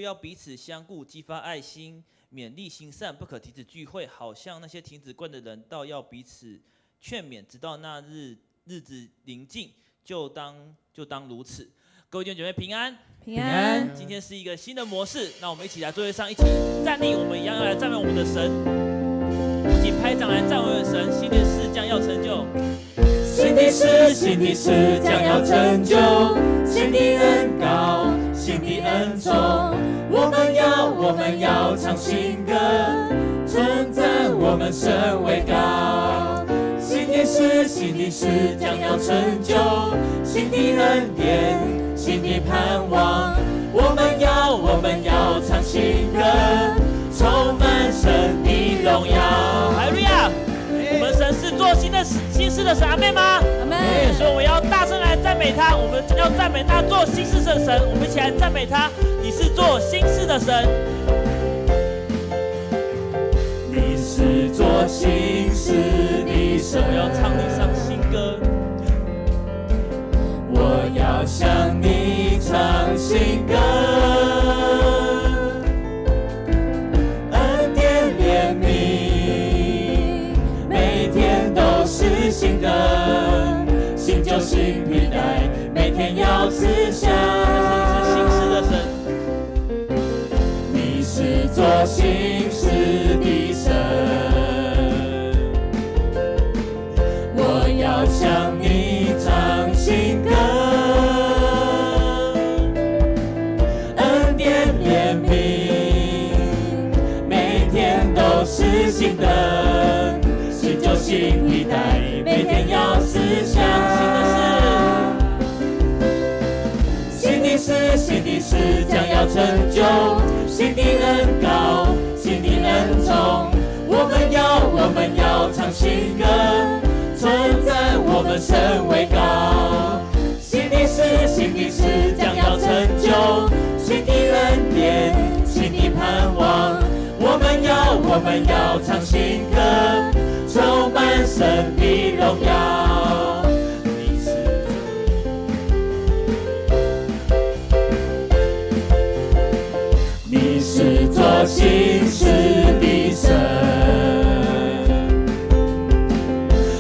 要彼此相顾，激发爱心，勉励行善，不可停止聚会，好像那些停止惯的人，倒要彼此劝勉，直到那日子临近，就当如此。各位弟兄姐妹平安，平安。今天是一个新的模式，那我们一起来座位上一起站立，我们一样要来赞美我们的神，一起拍掌来赞美我们的神。新的事将要成就，新的事将要成就，新的恩膏，新的恩宠，我们要唱新歌，称赞我们神为高。新的事将要成就，新的恩典，新的盼望，我们要唱新歌，充满神的荣耀。哈利路亚！我们神是做新事的神，阿们吗？阿们。所以我们要大声来赞美他，我们要赞美那做新事的神，我们一起来赞美他。你是做新事的神，你是做新事的神。我要唱你上新歌，我要向你唱新歌，恩典怜悯，每天都是新的，新旧新皮带，每天要思想。你是新事的神，你是做新事的神，我要向你唱新歌，恩典怜悯，每天都是新的，新旧新皮带，每天要思想。新的事将要成就，新的恩膏，新的恩宠，我们要唱新歌，称赞我们神为高。新的事将要成就，新的恩典，新的盼望，我们要唱新歌，充满神的荣耀。你是做新事的神，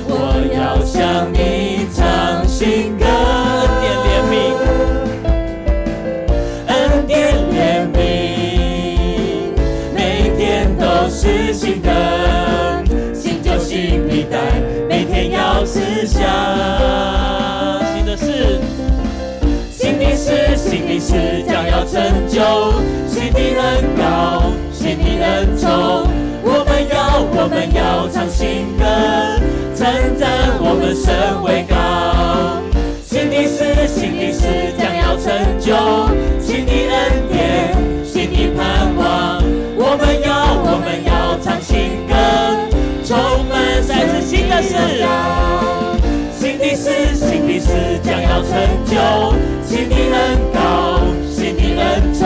我要向你唱新歌，恩典怜悯，每天都是新的，新旧新皮带，每天要思想。新的事将要成就，新的恩膏，新的恩宠，我们要唱新歌，称赞我们神为高。新的事将要成就，新的恩典，新的盼望，我们要唱新歌，充满再次新的事。新的事将要成就，新的恩膏，新的恩宠，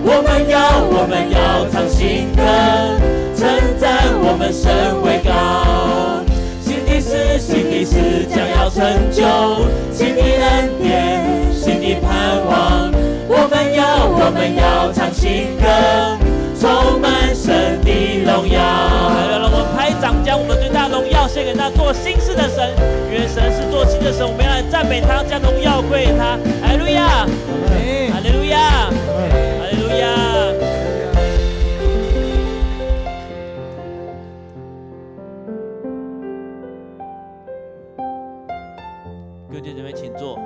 我们要唱新歌，称赞我们神为高。新的事将要成就，新的恩典，新的盼望，我们要唱新歌，充满神的荣耀。让我们拍掌，将我们最大的荣耀献给那做新事的神。因为神是做新的神，我们要来赞美他，将荣耀归给他。哈利路亚，哈利路亚，哈利路亚。各位弟兄姐妹，请坐。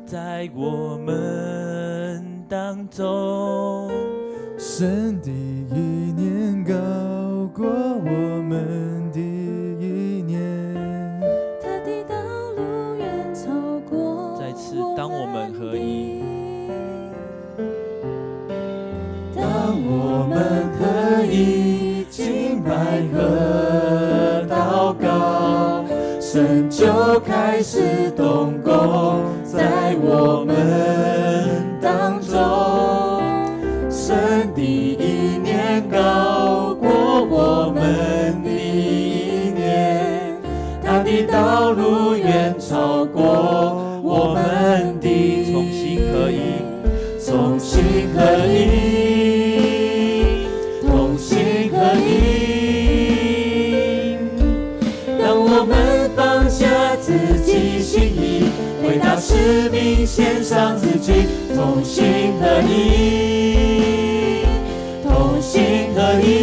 在我们当中，神的意念高过我们的意念，他的道路远超过。再次，当我们合一，当我们合一敬拜和祷告，神就开始动工在我们当中。神的意念高过我们的意念，他的道路远超过我们的同心合一，同心合一，同心合一。当我们放下自己心意，为他使命献上自己，同心合一，同心合一。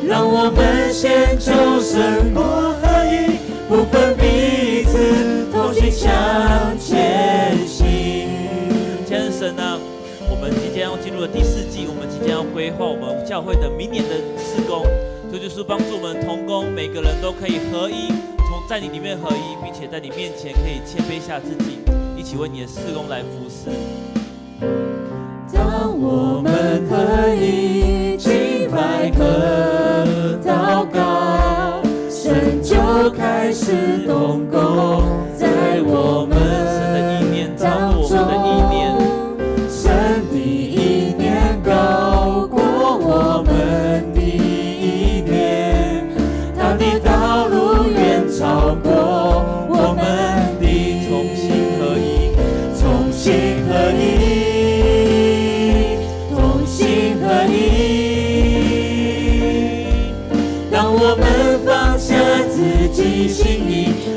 让我们献求神国合一，不分彼此，同心向前行。亲爱的神啊，我们即将要进入了第4季，我们即将要规划我们教会的明年的事工。求主帮助我们同工，每个人都可以合一，在你里面合一，并且在你面前可以谦卑下自己，一起为你的事工来服侍。当我们合一，敬拜和祷告，神就开始动工在我们当中。神的意念高过我们的意念，他的道路远超过我们的同心合一，同心合一，同心合一。当我们放下自己心意，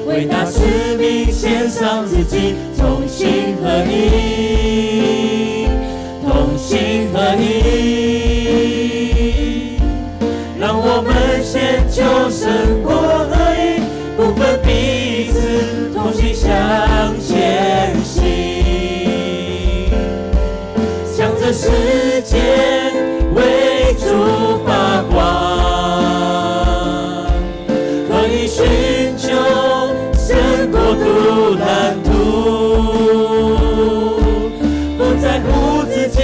为他使命献上自己，同心合一，同心合一。让我们先求神国合一，不分彼此，同心向前行。向着世界为主发光，可以寻求神国度蓝图，不在乎自己，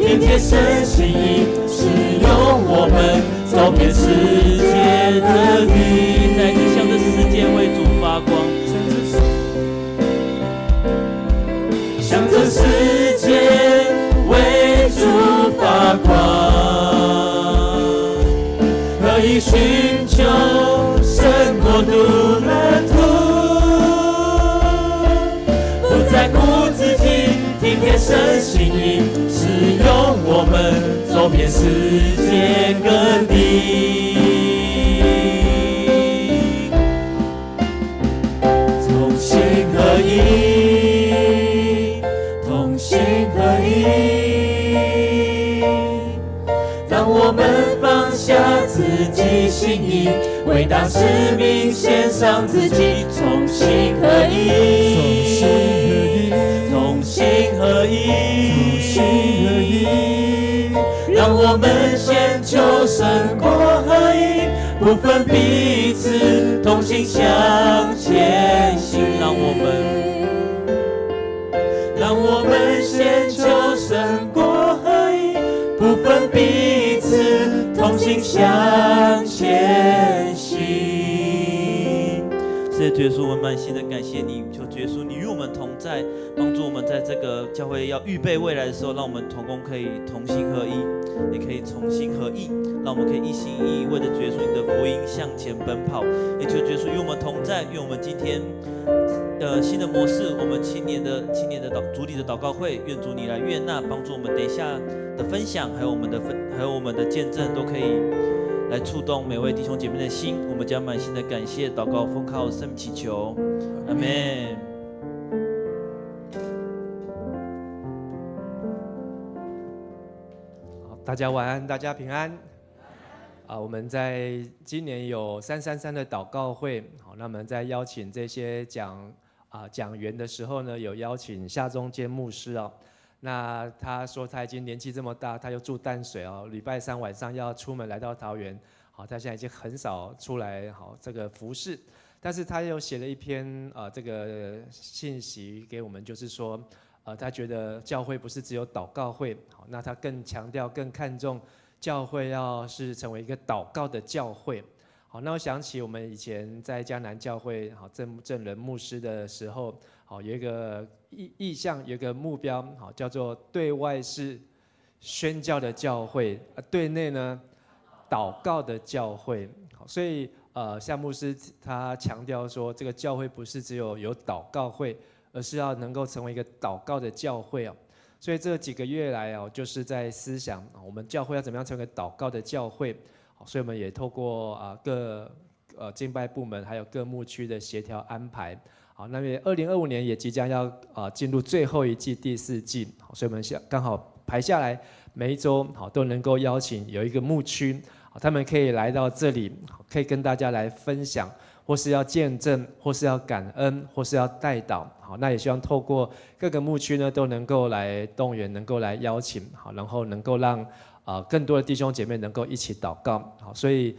天天神心意，使用我们走遍世界的地，在你向着世界为主发光，向着世界为主发光，可以寻求神国度蓝图，不在乎自己，听天神心意，使用我们走遍世界各地。同心合一，同心合一。当我们放下自己心意，为他使命献上自己，同心合一，同心合一，同心合一。让我们先求神国合一，不分彼此，同心向前行。让我们先求神国合一，不分彼此，同心向前行。是的，主耶稣，我们满心的感谢你，求主耶稣你与我们同在，帮助我们在这个教会要预备未来的时候，让我们同工可以同心合一，也可以同心合意，让我们可以一心一意为着主耶稣你的福音向前奔跑。也求主耶稣与我们同在，愿我们今天新的模式，我们青年的主礼的祷告会，愿主你来悦纳，帮助我们等一下的分享，还有我们的见证，都可以来触动每位弟兄姐妹的心。我们将满心的感谢祷告奉靠圣名祈求，阿们。大家晚安，大家平安。我们在今年有333的祷告会，好，那么在邀请这些讲员的时候呢，有邀请夏中坚牧师哦。那他说他已经年纪这么大，他又住淡水哦，礼拜3晚上要出门来到桃园，好，他现在已经很少出来好这个服事，但是他又写了一篇这个信息给我们，就是说。他觉得教会不是只有祷告会，好，那他更强调、更看重教会要是成为一个祷告的教会。好，那我想起我们以前在江南教会，好郑仁牧师的时候，好有一个意向，有一个目标，好叫做对外是宣教的教会，对内呢祷告的教会。好，所以夏牧师他强调说，这个教会不是只有祷告会，而是要能够成为一个祷告的教会哦。所以这几个月来哦，就是在思想我们教会要怎么样成为祷告的教会。所以我们也透过各敬拜部门还有各牧区的协调安排，好，那么2025年也即将要进入最后一季第4季，所以我们刚好排下来，每一周好都能够邀请有一个牧区，他们可以来到这里，可以跟大家来分享，或是要见证，或是要感恩，或是要代祷，好，那也希望透过各个牧区呢都能够来动员，能够来邀请，好，然后能够让更多的弟兄姐妹能够一起祷告，好，所以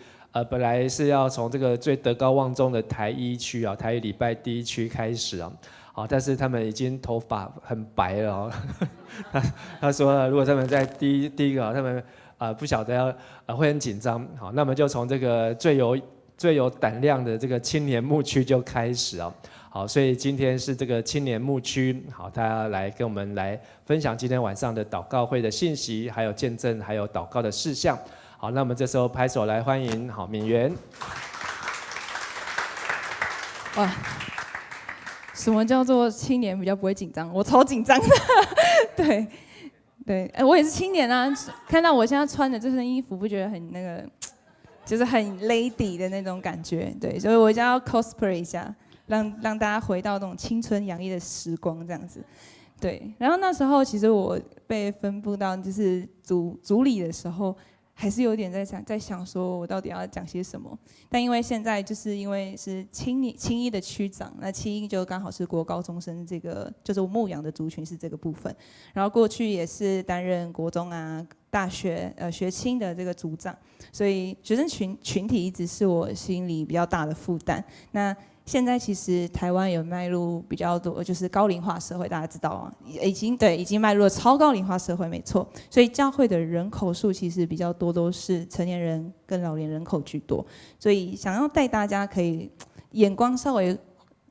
本来是要从这个最德高望重的台1区啊，台1礼拜第1区开始啊，好，但是他们已经头发很白了哦，他说如果他们在第一个，他们不晓得会很紧张，好，那么就从这个最有胆量的这个青年牧区就开始啊。好，所以今天是这个青年牧区，好，他来跟我们来分享今天晚上的祷告会的信息，还有见证，还有祷告的事项。好，那我们这时候拍手来欢迎好敏媛。哇，什么叫做青年比较不会紧张？我超紧张的，对对，我也是青年啊。看到我现在穿的这身衣服，不觉得很那个，就是很 lady 的那种感觉，对，所以我就要 cosplay 一下。让大家回到那种青春洋溢的时光这样子，对。然后那时候其实我被分布到就是组里的时候，还是有点在想说我到底要讲些什么。但因为现在就是因为是青一的区长，那青一就刚好是国高中生这个就是我牧养的族群是这个部分。然后过去也是担任国中啊、大学学青的这个组长，所以学生群体一直是我心里比较大的负担。那现在其实台湾有迈入比较多，就是高龄化社会，大家知道啊，已经迈入了超高龄化社会，没错。所以教会的人口数其实比较多，都是成年人跟老年人口居多。所以想要带大家可以眼光稍微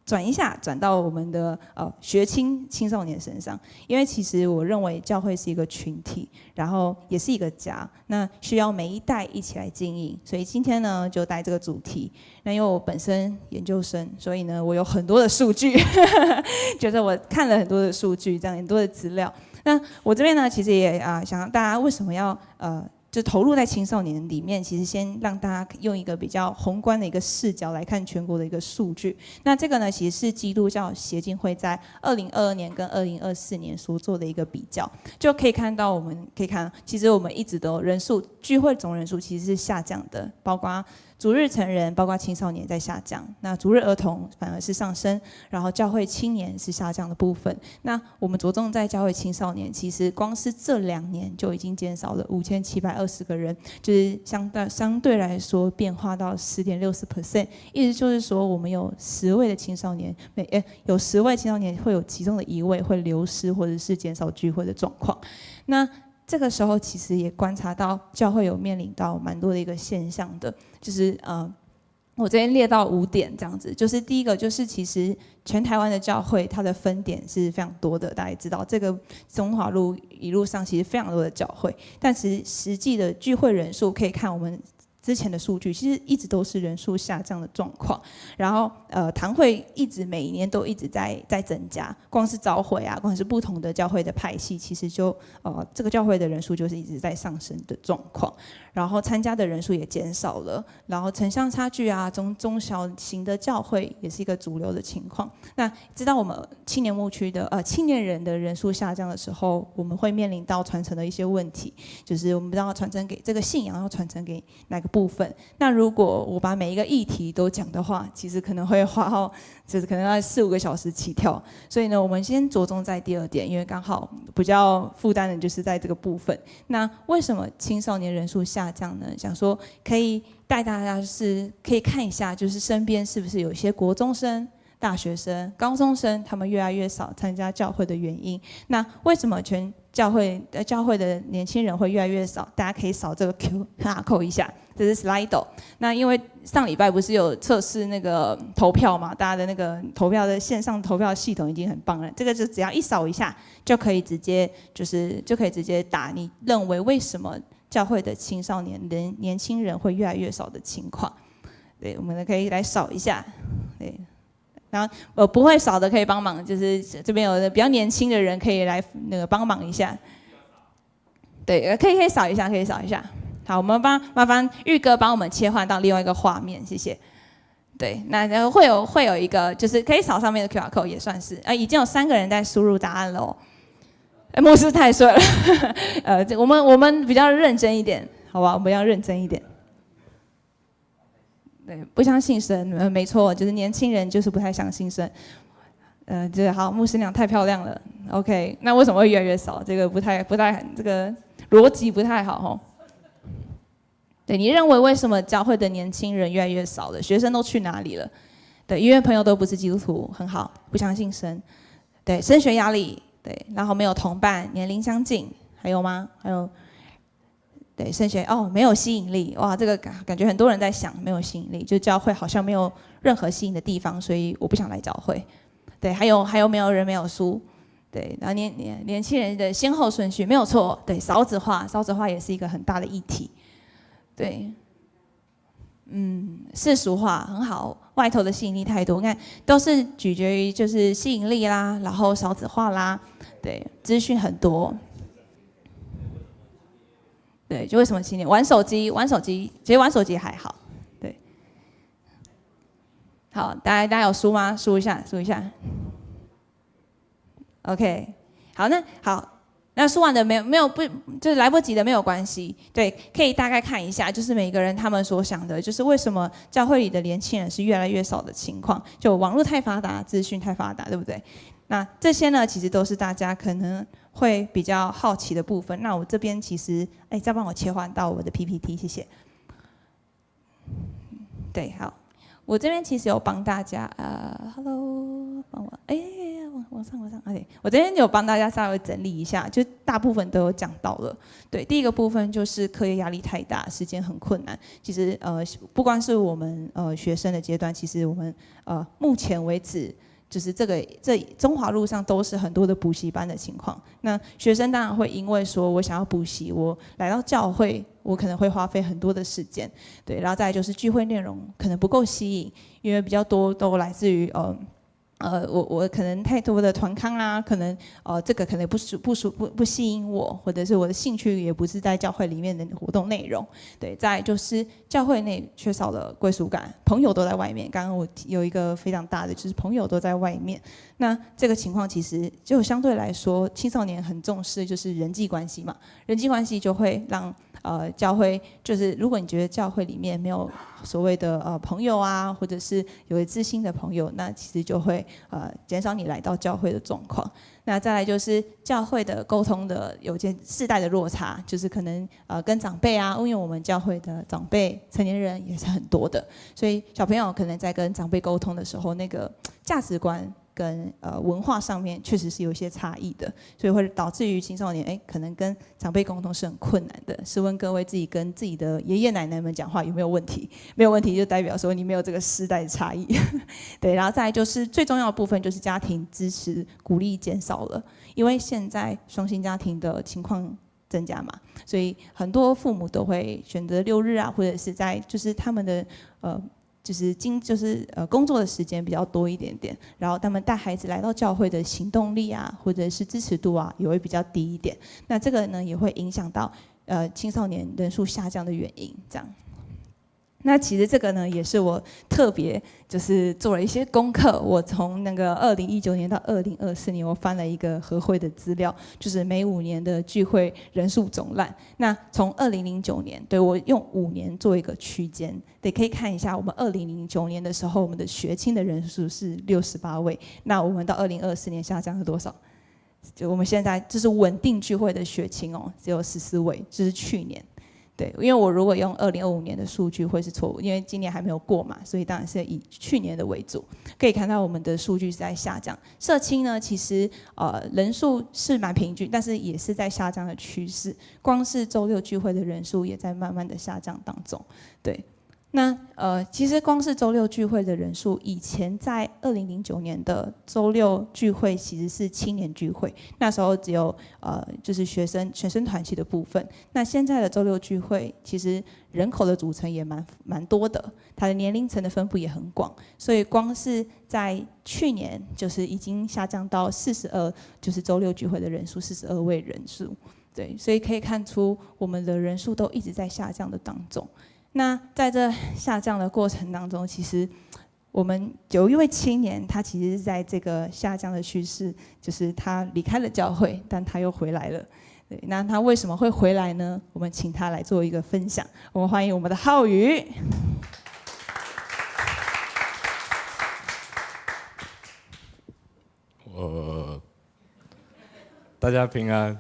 转一下，转到我们的学青少年身上，因为其实我认为教会是一个群体，然后也是一个家，那需要每一代一起来经营。所以今天呢，就带这个主题。那因为我本身研究生，所以呢，我有很多的数据，就是我看了很多的数据，这样很多的资料。那我这边呢，其实也想让大家为什么要就投入在青少年里面，其实先让大家用一个比较宏观的一个视角来看全国的一个数据。那这个呢，其实是基督教协进会在2022年跟2024年所做的一个比较，就可以看到，其实我们一直都聚会总人数其实是下降的，包括主日成人，包括青少年在下降，那主日儿童反而是上升，然后教会青年是下降的部分。那我们着重在教会青少年，其实光是这2年就已经减少了5720个人，就是相对来说变化到10.60%，意思就是说我们有10位的青少年，有10位青少年会有其中的1位会流失或者是减少聚会的状况。那这个时候其实也观察到教会有面临到蛮多的一个现象的，就是我这边列到5点这样子，就是第一个就是其实全台湾的教会它的分点是非常多的，大家也知道这个中华路一路上其实非常多的教会，但是实际的聚会人数可以看我们之前的数据，其实一直都是人数下降的状况。然后堂会每一年都一直在增加，光是召会啊，光是不同的教会的派系，其实就这个教会的人数就是一直在上升的状况。然后参加的人数也减少了，然后城乡差距啊，中小型的教会也是一个主流的情况。那知道我们青年牧区的青年人的人数下降的时候，我们会面临到传承的一些问题，就是我们不知道传承给这个信仰要传承给哪个部分。那如果我把每一个议题都讲的话，其实可能会花就是可能要4-5个小时起跳。所以呢，我们先着重在第2点，因为刚好比较负担的就是在这个部分。那为什么青少年人数下降呢？想说可以带大家就是可以看一下，就是身边是不是有一些国中生、大学生、高中生他们越来越少参加教会的原因。那为什么教会的年轻人会越来越少？大家可以扫这个 QR code 一下，这是 Slido。那因为上礼拜不是有测试那个投票嘛，大家的那个投票的线上投票系统已经很棒了。这个就只要一扫一下，就可以直接打你认为为什么教会的青少年年轻人会越来越少的情况。对，我们可以来扫一下。对。然后不会扫的可以帮忙，就是这边有的比较年轻的人可以来那个帮忙一下。对，可以扫一下，可以扫一下。好，我们麻烦玉哥帮我们切换到另外一个画面，谢谢。对，那会有一个就是可以扫上面的 QR code 也算是，已经有3个人在输入答案了哦。牧师太帅了，我们比较认真一点，好吧？我们要认真一点。对，不相信神，没错，就是年轻人就是不太相信神。就是好，牧师娘太漂亮了 ，OK， 那为什么会越来越少？这个不太，这个逻辑不太好哦。对，你认为为什么教会的年轻人越来越少了？学生都去哪里了？对，因为朋友都不是基督徒，很好，不相信神。对，升学压力，对，然后没有同伴，年龄相近，还有吗？还有。对，升学没有吸引力，哇，这个感觉很多人在想，没有吸引力，就教会好像没有任何吸引的地方，所以我不想来教会。对，还有没有人没有书？对，然后年轻人的先后顺序没有错，对，少子化也是一个很大的议题。对，世俗化很好，外头的吸引力太多，你看都是取决于就是吸引力啦，然后少子化啦，对，资讯很多。对，就为什么青年玩手机，其实玩手机还好。对，好，大家有输吗？输一下。OK， 好，那输完的没有不就是来不及的没有关系。对，可以大概看一下，就是每个人他们所想的，就是为什么教会里的年轻人是越来越少的情况，就网络太发达，资讯太发达，对不对？那这些呢，其实都是大家可能会比较好奇的部分。那我这边其实，再帮我切换到我的 PPT， 谢谢。对，好，我这边其实有帮大家，Hello， 帮我，往上，对，我这边有帮大家稍微整理一下，就大部分都有讲到了。对，第一个部分就是课业压力太大，时间很困难。其实不光是我们学生的阶段，其实我们目前为止。就是这中华路上都是很多的补习班的情况。那学生当然会因为说我想要补习，我来到教会，我可能会花费很多的时间，对，然后再来就是聚会内容可能不够吸引，因为比较多都来自于我可能太多的团康啊，可能这个可能不吸引我，或者是我的兴趣也不是在教会里面的活动内容。对，再来就是教会内缺少了归属感，朋友都在外面。刚刚我有一个非常大的，就是朋友都在外面。那这个情况其实就相对来说，青少年很重视就是人际关系嘛，人际关系就会让教会就是如果你觉得教会里面没有所谓的朋友啊，或者是有知心的朋友，那其实就会减少你来到教会的状况。那再来就是教会的沟通的有些世代的落差，就是可能跟长辈啊，因为我们教会的长辈成年人也是很多的，所以小朋友可能在跟长辈沟通的时候，那个价值观跟文化上面确实是有一些差异的，所以会导致于青少年可能跟长辈沟通是很困难的。试问各位自己跟自己的爷爷奶奶们讲话有没有问题？没有问题就代表说你没有这个世代的差异。对，然后再来就是最重要的部分就是家庭支持鼓励减少了，因为现在双薪家庭的情况增加嘛，所以很多父母都会选择6日啊，或者是在就是他们的工作的时间比较多一点点，然后他们带孩子来到教会的行动力啊，或者是支持度啊，也会比较低一点。那这个呢，也会影响到青少年人数下降的原因。这样，那其实这个呢，也是我特别就是做了一些功课。我从那个2019年到2024年，我翻了一个和会的资料，就是每5年的聚会人数总览。那从2009年，对，我用5年做一个区间，对，可以看一下我们2009年的时候，我们的学青的人数是68位，那我们到2024年下降了多少？就我们现在就是稳定聚会的学青只有14位，这是去年。对，因为我如果用2025年的数据会是错误，因为今年还没有过嘛，所以当然是以去年的为主。可以看到我们的数据是在下降，社青呢其实人数是蛮平均，但是也是在下降的趋势。光是周六聚会的人数也在慢慢的下降当中。对，那其实光是周六聚会的人数，以前在2009年的周六聚会其实是青年聚会，那时候只有就是学生团契的部分。那现在的周六聚会，其实人口的组成也蛮多的，它的年龄层的分布也很广，所以光是在去年就是已经下降到42，就是周六聚会的人数42位人数。对，所以可以看出我们的人数都一直在下降的当中。那在这下降的过程当中，其实我们有一位青年，他其实是在这个下降的趋势，就是他离开了教会，但他又回来了。对，那他为什么会回来呢？我们请他来做一个分享。我们欢迎我们的浩宇。大家平安。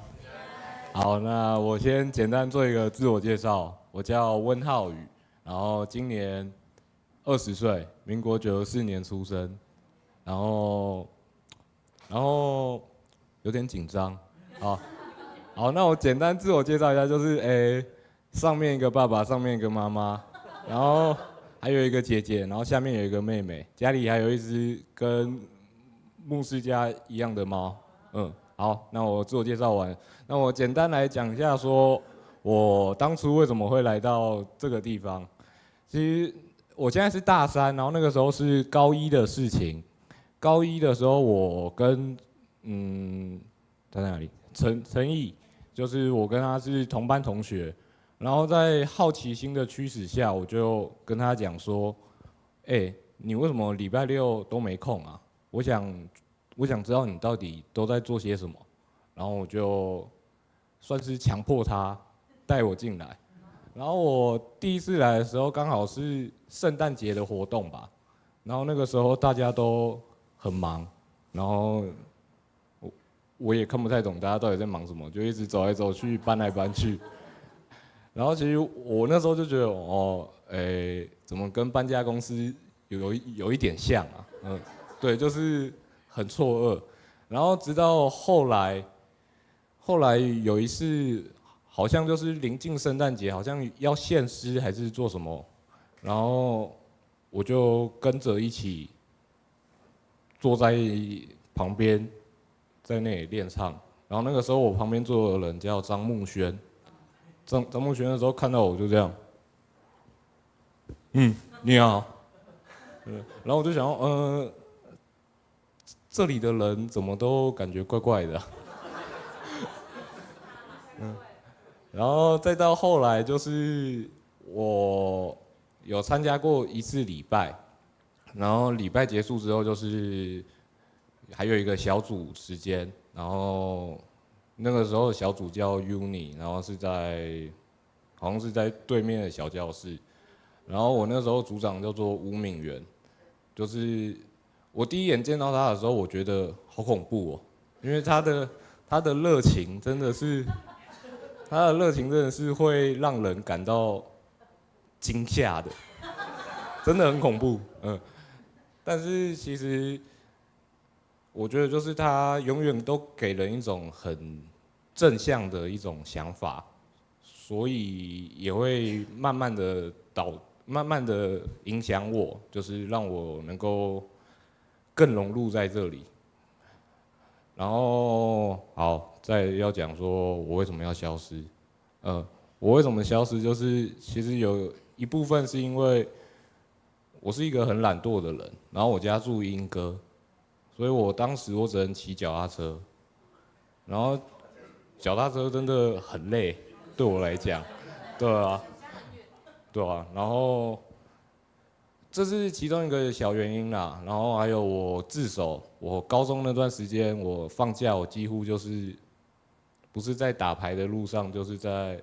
好，那我先简单做一个自我介绍，我叫温浩宇，然后今年20岁，民国94年出生，然后有点紧张，好，那我简单自我介绍一下，就是上面一个爸爸，上面一个妈妈，然后还有一个姐姐，然后下面有一个妹妹，家里还有一只跟牧师家一样的猫，好，那我自我介绍完，那我简单来讲一下，说我当初为什么会来到这个地方。其实我现在是大3，然后那个时候是高1的事情。高1的时候，我跟在哪里？陈毅，就是我跟他是同班同学，然后在好奇心的驱使下，我就跟他讲说，你为什么礼拜6都没空啊？我想知道你到底都在做些什么，然后我就算是强迫他带我进来。然后我第一次来的时候，刚好是圣诞节的活动吧，然后那个时候大家都很忙，然后我也看不太懂大家到底在忙什么，就一直走来走去，搬来搬去。然后其实我那时候就觉得，怎么跟搬家公司有一点像啊？对，就是很错愕。然后直到后来有一次，好像就是临近圣诞节，好像要献诗还是做什么，然后我就跟着一起坐在旁边，在那里练唱。然后那个时候我旁边坐的人叫张木轩，张木轩的时候看到我就这样，你好，然后我就想，这里的人怎么都感觉怪怪的，然后再到后来就是我有参加过一次礼拜，然后礼拜结束之后就是还有一个小组时间，然后那个时候小组叫 Uni， 然后好像是在对面的小教室，然后我那时候组长叫做吴敏元，就是我第一眼见到他的时候，我觉得好恐怖哦，因为他的热情真的是。他的热情真的是会让人感到惊吓的，真的很恐怖，但是其实我觉得就是他永远都给人一种很正向的一种想法，所以也会慢慢的影响我，就是让我能够更融入在这里。然后好，再要讲说我为什么要消失，我为什么消失，就是其实有一部分是因为我是一个很懒惰的人，然后我家住莺歌，所以我当时只能骑脚踏车，然后脚踏车真的很累，对我来讲，对啊，然后。这是其中一个小原因啦，然后还有我自首，我高中那段时间，我放假我几乎就是不是在打牌的路上，就是在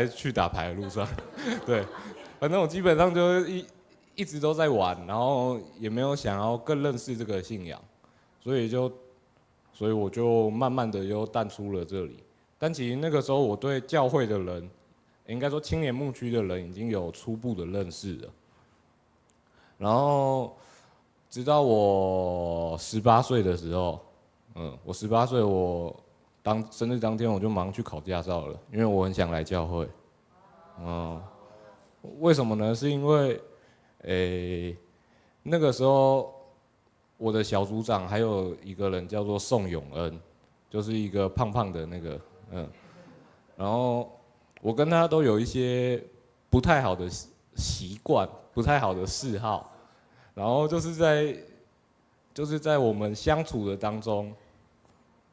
去打牌的路上，对，反正我基本上就一直都在玩，然后也没有想要更认识这个信仰，所以我就慢慢的又淡出了这里，但其实那个时候我对教会的人，应该说青年牧区的人已经有初步的认识了。然后直到我18岁的时候，我18岁，我生日当天我就马上去考驾照了，因为我很想来教会。为什么呢？是因为，那个时候我的小组长还有一个人叫做宋永恩，就是一个胖胖的那个，然后我跟他都有一些不太好的习惯，不太好的嗜好，然后就是在我们相处的当中，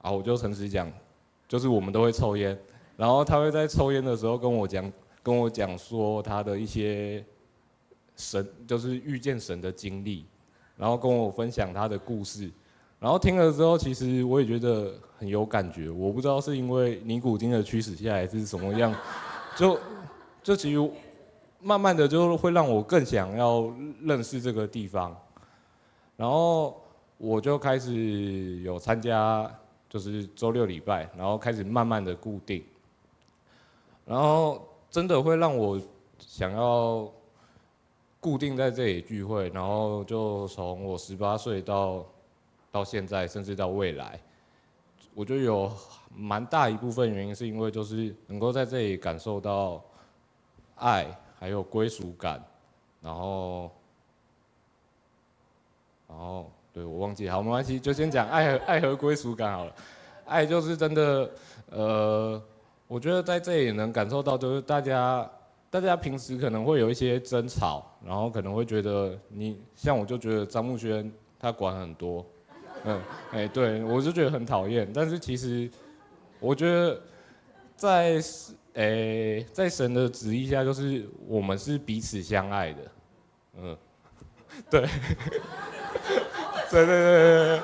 我就诚实讲，就是我们都会抽烟，然后他会在抽烟的时候跟我讲说他的一些就是遇见神的经历，然后跟我分享他的故事，然后听了之后，其实我也觉得很有感觉。我不知道是因为尼古丁的驱使下来是什么样，就其实慢慢的就会让我更想要认识这个地方，然后我就开始有参加，就是周6礼拜，然后开始慢慢的固定，然后真的会让我想要固定在这里聚会，然后就从我18岁到现在，甚至到未来，我觉得有蛮大一部分原因是因为就是能够在这里感受到爱，还有归属感，然后对我忘记，好，没关系，就先讲爱和归属感好了。爱就是真的，我觉得在这里能感受到，就是大家平时可能会有一些争吵，然后可能会觉得像我就觉得张木轩他管很多，对我就觉得很讨厌。但是其实我觉得在神的旨意下，就是我们是彼此相爱的，对，对，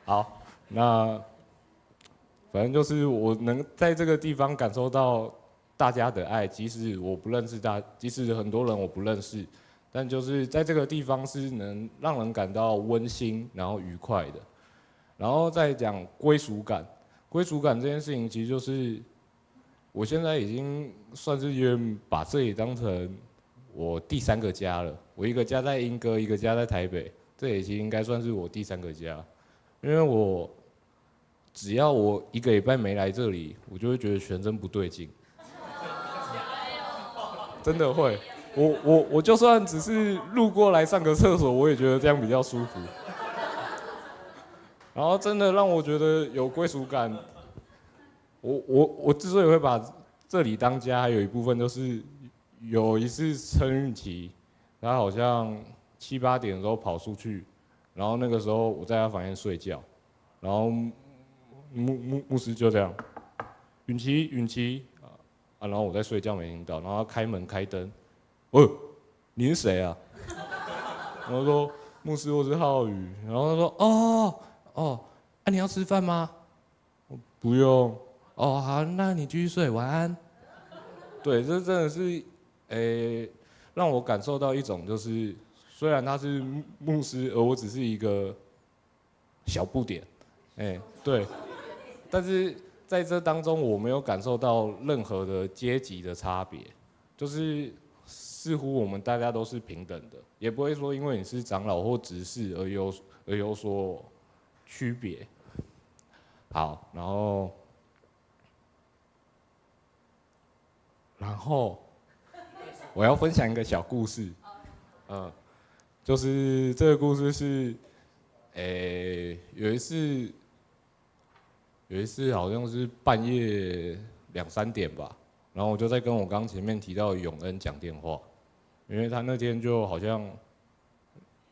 好，那反正就是我能在这个地方感受到大家的爱，即使我不认识即使很多人我不认识，但就是在这个地方是能让人感到温馨，然后愉快的。然后再讲归属感，归属感这件事情，其实就是我现在已经算是有点把这里当成我第3个家了。我一个家在莺歌，一个家在台北，这里其实应该算是我第3个家，因为只要我1个礼拜没来这里，我就会觉得全身不对劲，真的会。我就算只是路过来上个厕所，我也觉得这样比较舒服。然后真的让我觉得有归属感。我之所以会把这里当家，还有一部分就是有一次陈运琪，他好像7、8点的时候跑出去，然后那个时候我在他房间睡觉，然后牧师就这样，允琪然后我在睡觉没听到，然后他开门开灯，你是谁啊？然后说牧师，我是浩宇，然后他说你要吃饭吗？不用。好，那你继续睡，晚安。对，这真的是，让我感受到一种就是，虽然他是牧师，而我只是一个小不点，对，但是在这当中我没有感受到任何的阶级的差别，就是似乎我们大家都是平等的，也不会说因为你是长老或执事而有所区别。好，然后我要分享一个小故事，就是这个故事是，有一次好像是半夜2、3点吧，然后我就在跟我刚前面提到的永恩讲电话，因为他那天就好像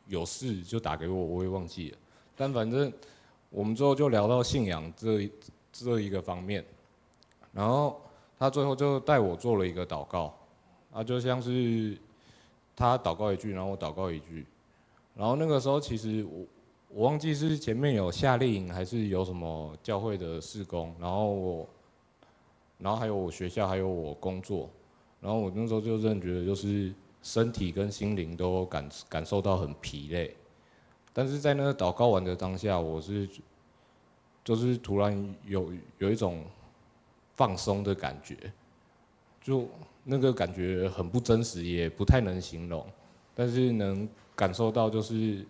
有事就打给我，我也忘记了，但反正我们之后就聊到信仰这一个方面，然后他最后就带我做了一个祷告，就像是他祷告一句，然后我祷告一句，然后那个时候其实我忘记是前面有夏令营还是有什么教会的事工，然后还有我学校还有我工作，然后我那时候就真的觉得就是身体跟心灵都感受到很疲累，但是在那个祷告完的当下，我是就是突然有一种放松的感觉，就那个感觉很不真实，也不太能形容，但是能感受到就是，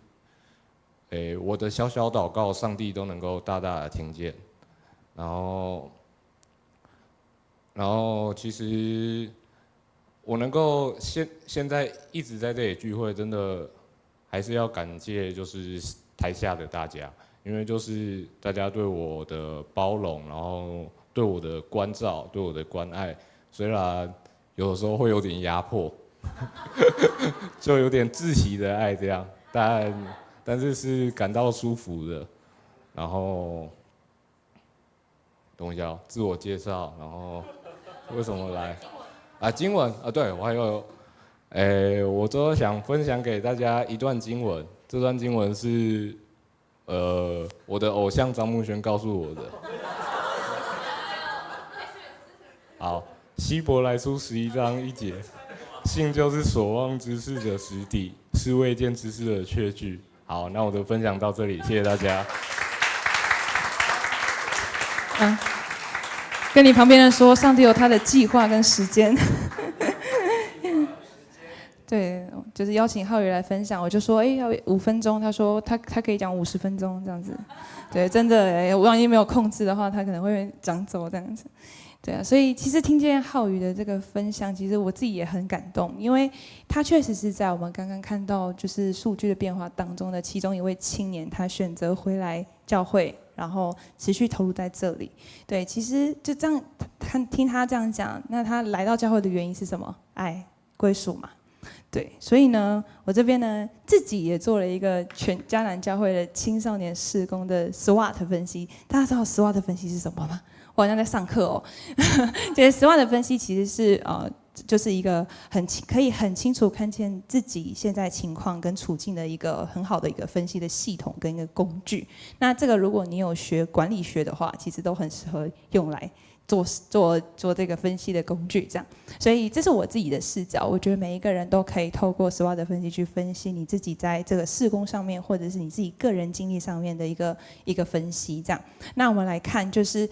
我的小小祷告，上帝都能够大大的听见，然后其实我能够现在一直在这里聚会，真的还是要感谢就是台下的大家，因为就是大家对我的包容，然后对我的关照，对我的关爱，虽然有的时候会有点压迫，就有点窒息的爱这样，但是是感到舒服的。然后等一下哦，自我介绍，然后为什么来啊？经文啊，对我还有，我都想分享给大家一段经文，这段经文是我的偶像张木轩告诉我的。好，希伯来书11章1节，信就是所望之事的实底，是未见之事的确据。好，那我的分享到这里，谢谢大家。跟你旁边人说，上帝有他的计划跟时间。对，就是邀请浩宇来分享，我就说，要5分钟，他说他可以讲50分钟这样子。对，真的，万一没有控制的话，他可能会讲走这样子。对啊，所以其实听见浩宇的这个分享，其实我自己也很感动，因为他确实是在我们刚刚看到就是数据的变化当中的其中一位青年，他选择回来教会，然后持续投入在这里。对，其实就这样听他这样讲，那他来到教会的原因是什么？爱、归属嘛。对，所以呢，我这边呢自己也做了一个全迦南教会的青少年事工的 SWOT 分析。大家知道 SWOT 分析是什么吗？我好像在上课哦。这 SWOT 分析其实是就是一个可以很清楚看见自己现在情况跟处境的一个很好的一个分析的系统跟一个工具。那这个如果你有学管理学的话，其实都很适合用来做这个分析的工具，这样，所以这是我自己的视角。我觉得每一个人都可以透过 SWOT 分析去分析你自己在这个事工上面，或者是你自己个人经历上面的一个分析，这样。那我们来看，就是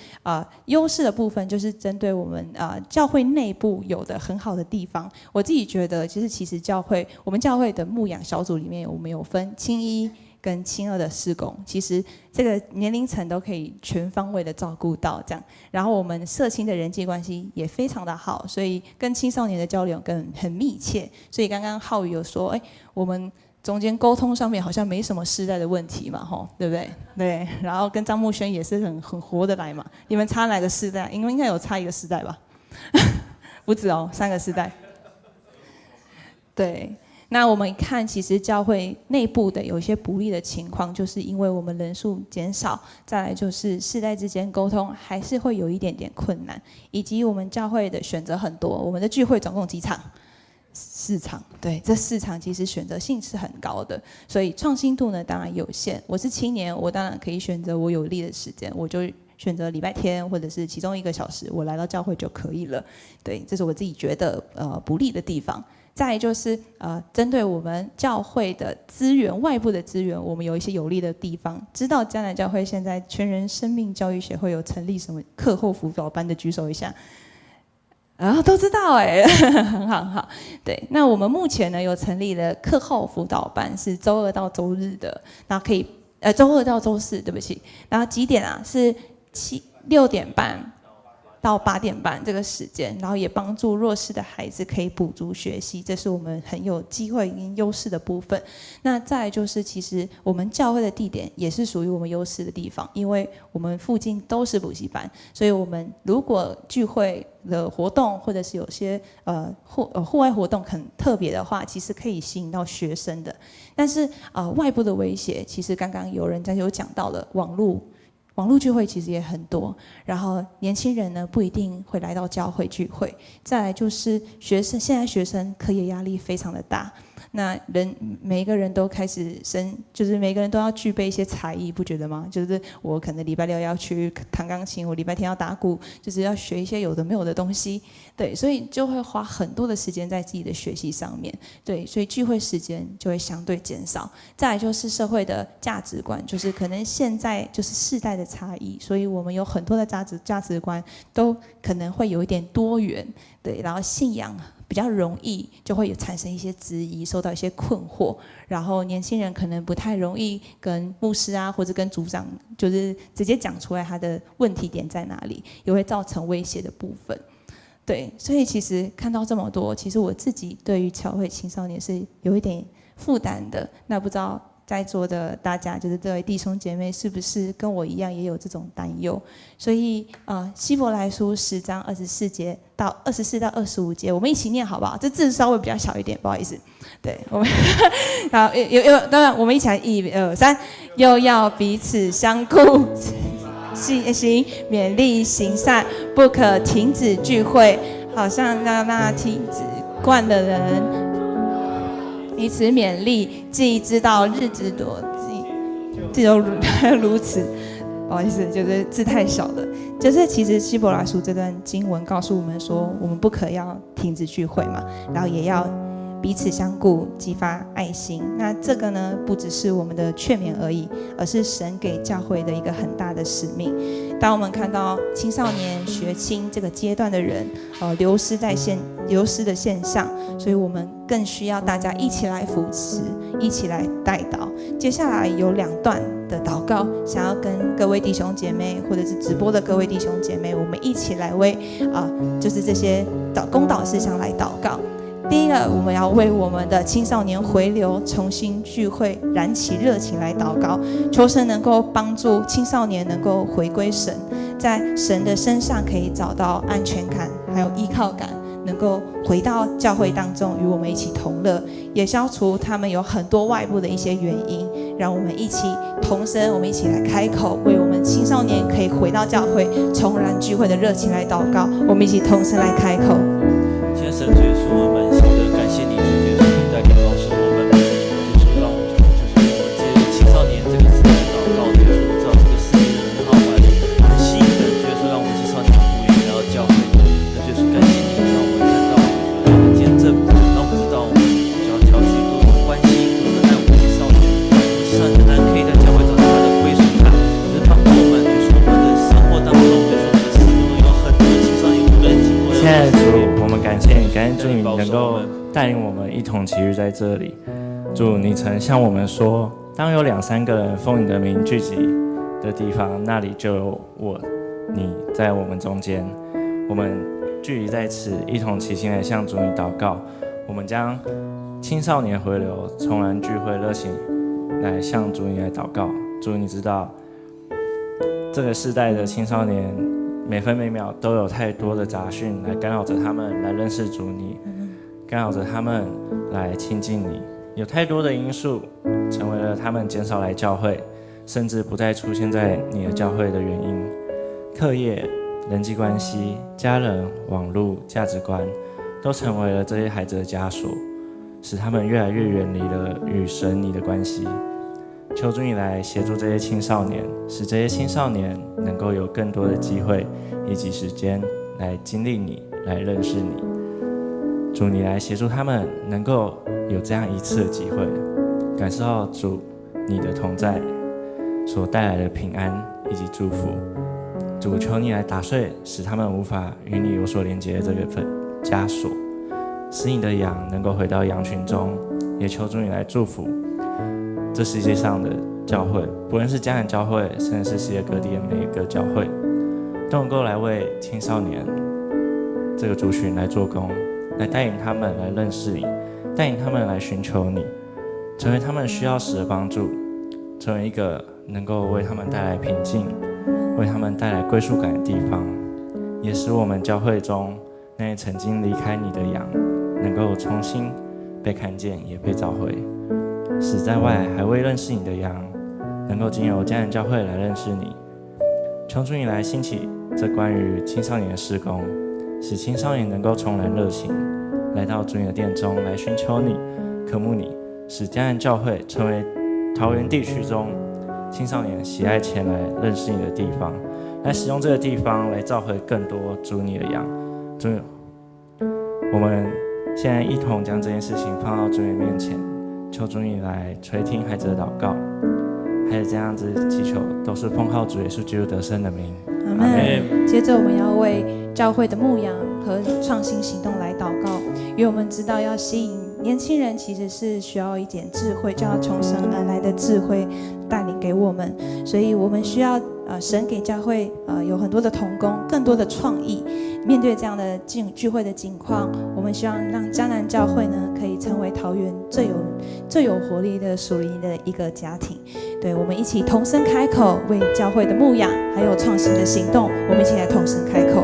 优势的部分，就是针对我们教会内部有的很好的地方。我自己觉得，其实我们教会的牧养小组里面，我们有分青一跟青二的事工，其实这个年龄层都可以全方位的照顾到这样。然后我们社青的人际关系也非常的好，所以跟青少年的交流很密切。所以刚刚浩宇有说，我们中间沟通上面好像没什么世代的问题嘛，吼，对不对？对。然后跟张木轩也是很活得来嘛。你们差哪个世代？应该有差1个世代吧？不止哦，3个世代。对。那我们看，其实教会内部的有一些不利的情况，就是因为我们人数减少，再来就是世代之间沟通还是会有一点点困难，以及我们教会的选择很多，我们的聚会总共几场？4场。对，这4场其实选择性是很高的，所以创新度呢当然有限。我是青年，我当然可以选择我有利的时间，我就选择礼拜天或者是其中1个小时，我来到教会就可以了。对，这是我自己觉得不利的地方。再来就是针对我们教会的资源，外部的资源，我们有一些有利的地方。知道迦南教会现在全人生命教育协会有成立什么课后辅导班的举手一下。都知道很好很好。对，那我们目前呢有成立了课后辅导班，是周2到周日的，然后可以周2到周4，对不起，然后几点啊？是6点半到8点半这个时间，然后也帮助弱势的孩子可以补足学习，这是我们很有机会跟优势的部分。那再来就是，其实我们教会的地点也是属于我们优势的地方，因为我们附近都是补习班，所以我们如果聚会的活动或者是有些户外活动很特别的话，其实可以吸引到学生的。但是外部的威胁，其实刚刚有人有讲到了网络聚会其实也很多，然后年轻人呢不一定会来到教会聚会。再来就是现在学生课业压力非常的大，那每一个人都开始就是每个人都要具备一些才艺，不觉得吗？就是我可能礼拜六要去弹钢琴，我礼拜天要打鼓，就是要学一些有的没有的东西。对，所以就会花很多的时间在自己的学习上面。对，所以聚会时间就会相对减少。再来就是社会的价值观，就是可能现在就是世代的差异，所以我们有很多的价值观都可能会有一点多元。对，然后信仰比较容易就会有产生一些质疑，受到一些困惑，然后年轻人可能不太容易跟牧师啊或者跟组长就是直接讲出来他的问题点在哪里，也会造成威胁的部分。对，所以其实看到这么多，其实我自己对于教会青少年是有一点负担的。那不知道在座的大家，就是这位弟兄姐妹，是不是跟我一样也有这种担忧？所以希伯来书10章24到25节，我们一起念好不好？这字稍微比较小一点，不好意思。对，我们好，当然我们一起来，1、2、3，又要彼此相顾。行，勉励行善，不可停止聚会，好像让那停止惯的人彼此勉励，既知道日子多，既都如此。不好意思，就是字太小了。就是其实希伯来书这段经文告诉我们说，我们不可要停止聚会嘛，然后也要彼此相顾，激发爱心。那这个呢，不只是我们的劝勉而已，而是神给教会的一个很大的使命。当我们看到青少年学青这个阶段的人，流失的现象，所以我们更需要大家一起来扶持，一起来代祷。接下来有2段的祷告，想要跟各位弟兄姐妹，或者是直播的各位弟兄姐妹，我们一起来为就是这些公祷事项来祷告。第一个，我们要为我们的青少年回流、重新聚会、燃起热情来祷告，求神能够帮助青少年能够回归神，在神的身上可以找到安全感，还有依靠感，能够回到教会当中与我们一起同乐，也消除他们有很多外部的一些原因。让我们一起同声，我们一起来开口，为我们青少年可以回到教会、重燃聚会的热情来祷告。我们一起同声来开口。现在神主耶稣，我们满心的感谢你，主耶稣带领保守我们，主让我们就是我们这些青少年这个时代祷告，主耶稣知道这个世界很好玩，很吸引人，主耶稣让我们青少年不愿意来到教会，主耶稣感谢你，让我们看到，让我们见证，让我们知道我们只要调许多多关心，多多爱我们青少年，青少年可以在教会找到他的归属感，就是帮助我们，就是我们的生活当中，就是我们的事中有很多青少年无论经过。亲爱的主，我们感谢你，感谢主你能够带领我们一同齐聚在这里。主，你曾向我们说，当有2、3个人奉你的名聚集的地方，那里就有你在我们中间。我们聚集在此，一同齐心来向主你祷告。我们将青少年回流、重燃聚会热情来向主你来祷告。主，你知道这个世代的青少年每分每秒都有太多的杂讯来干扰着他们来认识主你，干扰着他们来亲近你，有太多的因素成为了他们减少来教会，甚至不再出现在你的教会的原因。课业、人际关系、家人、网络、价值观都成为了这些孩子的枷锁，使他们越来越远离了与神你的关系。求主你来协助这些青少年，使这些青少年能够有更多的机会以及时间来经历你，来认识你。主，你来协助他们能够有这样一次的机会，感受到主你的同在所带来的平安以及祝福。主，求你来打碎使他们无法与你有所连结的这个枷锁，使你的羊能够回到羊群中。也求主你来祝福这世界上的教会，不论是迦南教会，甚至是世界各地的每一个教会，都能够来为青少年这个族群来做工，来带领他们来认识你，带领他们来寻求你，成为他们需要时的帮助，成为一个能够为他们带来平静，为他们带来归属感的地方，也使我们教会中那些曾经离开你的羊，能够重新被看见，也被找回。使在外还未认识你的羊，能够经由迦南教会来认识你。求主你来兴起这关于青少年的事工，使青少年能够重燃热情，来到主你的殿中来寻求你，渴慕你，使迦南教会成为桃园地区中青少年喜爱前来认识你的地方，来使用这个地方来召回更多主你的羊。主，我们现在一同将这件事情放到主你面前，求主你来垂听孩子的祷告，还有这样子祈求，都是奉靠主耶稣基督得胜的名。阿们。接着我们要为教会的牧养和创新行动来祷告，因为我们知道要吸引年轻人其实是需要一点智慧，就要从神而来的智慧带领给我们，所以我们需要神给教会有很多的同工，更多的创意。面对这样的聚会的情况，我们希望让迦南教会呢可以成为桃园最有活力的属灵的一个家庭。对，我们一起同声开口，为教会的牧养还有创新的行动，我们一起来同声开口。